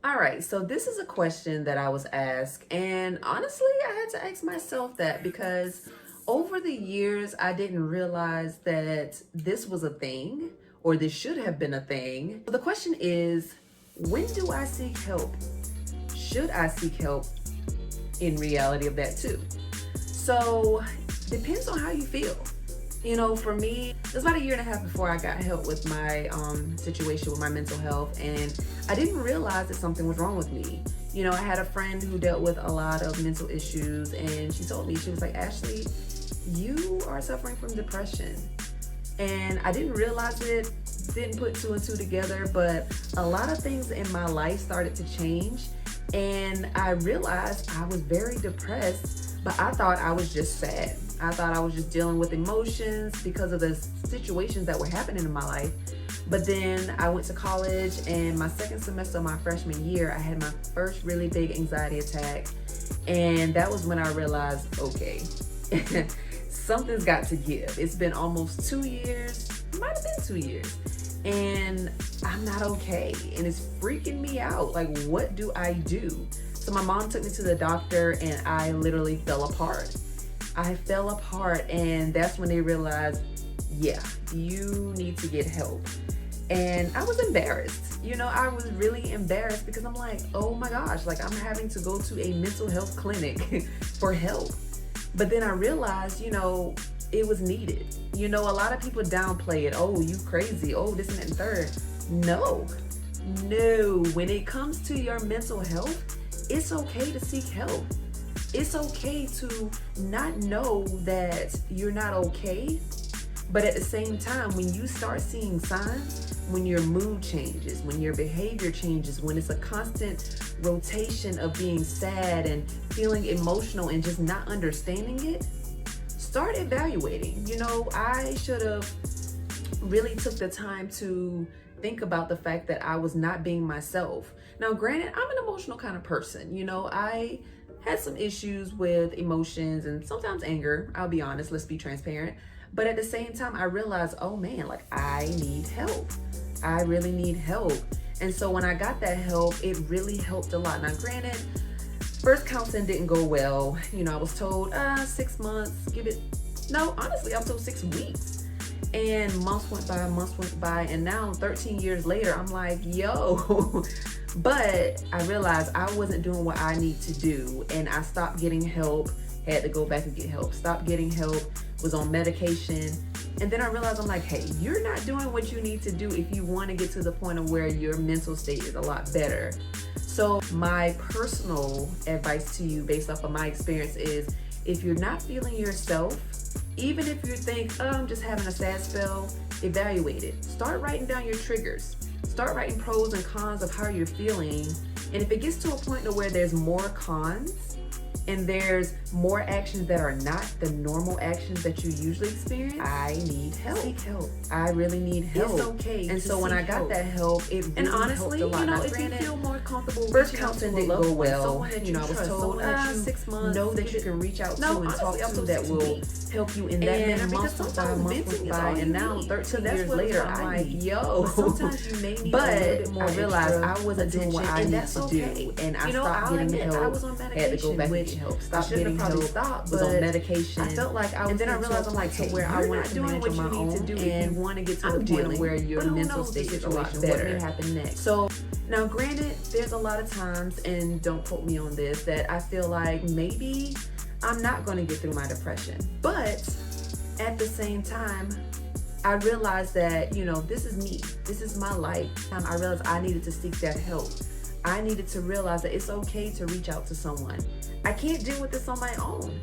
All right, so this is a question that I was asked, and honestly, I had to ask myself that because over the years, I didn't realize that this was a thing or this should have been a thing. So the question is, when do I seek help? Should I seek help in reality of that too? So, depends on how you feel. For me, it was about a year and a half before I got help with my situation with my mental health, and I didn't realize that something was wrong with me. I had a friend who dealt with a lot of mental issues, and she told me, she was like, Ashley, you are suffering from depression. And I didn't realize it, didn't put two and two together, but a lot of things in my life started to change, and I realized I was very depressed, but I thought I was just sad. I thought I was just dealing with emotions because of the situations that were happening in my life. But then I went to college, and my second semester of my freshman year, I had my first really big anxiety attack. And that was when I realized, okay, something's got to give. It's been almost 2 years, it might have been 2 years, and I'm not okay. And it's freaking me out. Like, what do I do? So my mom took me to the doctor, and I literally fell apart. And that's when they realized, yeah, you need to get help. And I was embarrassed. I was really embarrassed because I'm like, oh my gosh, like I'm having to go to a mental health clinic for help. But then I realized, it was needed. A lot of people downplay it. Oh, you crazy. Oh, this and that and third. No. When it comes to your mental health, it's okay to seek help. It's okay to not know that you're not okay, but at the same time, when you start seeing signs, when your mood changes, when your behavior changes, when it's a constant rotation of being sad and feeling emotional and just not understanding it, start evaluating. I should have really took the time to think about the fact that I was not being myself. Now, granted, I'm an emotional kind of person. I had some issues with emotions and sometimes anger. I'll be honest, let's be transparent. But at the same time, I realized, oh man, like I need help. I really need help. And so when I got that help, it really helped a lot. Now, granted, first counseling didn't go well. I was told 6 months, honestly, I was told 6 weeks. And months went by, and now 13 years later, I'm like, yo. But I realized I wasn't doing what I need to do, and I stopped getting help, had to go back and get help, stopped getting help, was on medication. And then I realized, I'm like, hey, you're not doing what you need to do if you want to get to the point of where your mental state is a lot better. So my personal advice to you based off of my experience is, if you're not feeling yourself, even if you think, oh, I'm just having a sad spell, evaluate it. Start writing down your triggers. Start writing pros and cons of how you're feeling. And if it gets to a point to where there's more cons and there's more actions that are not the normal actions that you usually experience, I need help. Seek help. I really need help. It's okay. And so when I got that help, it really honestly, helped a lot. Now, if granted, you feel more comfortable, first counseling didn't go well. I was trust, told 6 months, know that you can reach out to and talk to that will help you in that manner. Because months went by, and now 13 years later, I'm like, yo. Sometimes you may need but a little bit more I realized I wasn't doing what I need to do, and I stopped getting help. I was on medication, had to go back and get help. Stopped getting help. Was on medication. I felt like I was, and then I realized, I'm like, to hey, where I wanted to manage on my own, need to do if you want to get to the point where your mental state is a lot better. What may happen next? So now, granted, there's a lot of times, and don't quote me on this, that I feel like maybe I'm not going to get through my depression. But at the same time, I realized that, this is me. This is my life. I realized I needed to seek that help. I needed to realize that it's okay to reach out to someone. I can't deal with this on my own.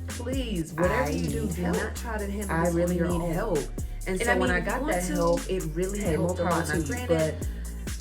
Please, whatever you do not try to handle this on your own. I really need help. And so when I got that help, it really helped a lot. Now, granted,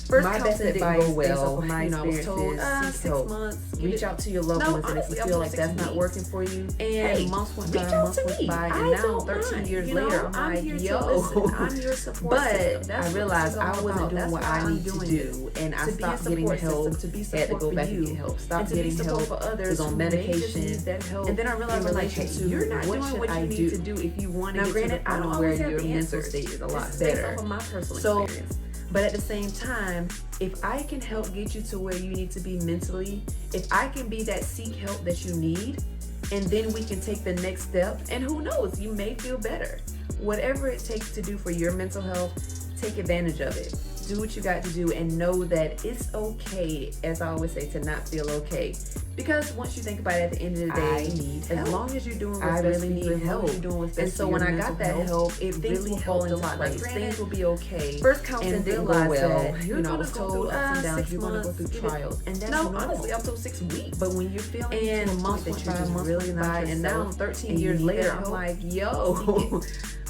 first counseling didn't go well. I was told 6 months. Reach out to your loved ones, and if you feel like that's not working for you, and months went by, and now 13 years later, I'm like, yo. I'm your support But I realized I wasn't doing what I need to do, and I stopped getting help. Had to go back and get help. Stopped getting help. Was on medication, and then I realized, I'm like, hey, you're not doing what you need to do if you want to get to the point where your mental state is a lot better. My personal experience. But at the same time, if I can help get you to where you need to be mentally, if I can be that seek help that you need, and then we can take the next step, and who knows, you may feel better. Whatever it takes to do for your mental health, take advantage of it. Do what you got to do, and know that it's okay, as I always say, to not feel okay. Because once you think about it, at the end of the day, I need as help. long as you're doing what's I best really for need you, as long help. as you're doing what's And best so for when your I mental got that health, help, it things really will helped fall a into lot. place. Like, Things things will will be okay. First counseling And didn't go realize well. that You're I gonna was go told through ups and downs. 6 You're gonna go months, through get it- trials, and that's no, normal. honestly, up to 6 weeks. But when you're feeling And to a months point went that you're by, just months really went not by, and now yourself, 13 and you years need later, that I'm help, like, yo.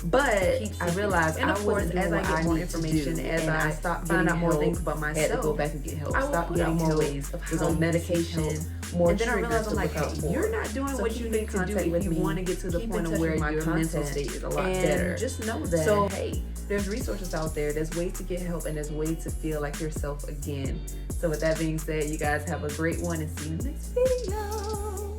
but Keep I seeking. realized And I of course, wasn't as doing I what get I more need to information, do, as and I stopped find getting out more help, things about I had to go myself, back and get help. I will Stop put out getting more help. ways of Was how on you can seek medication. help. More And then I triggers realized, to I'm like, look out hey, for. you're not doing So what keep you in need to do contact if with you me. want to get to the Keep in point touch of where with my your mental content. state is a lot And better. just know that, So, hey, there's resources out there. There's ways to get help, and there's ways to feel like yourself again. So with that being said, you guys have a great one, and see you in the next video.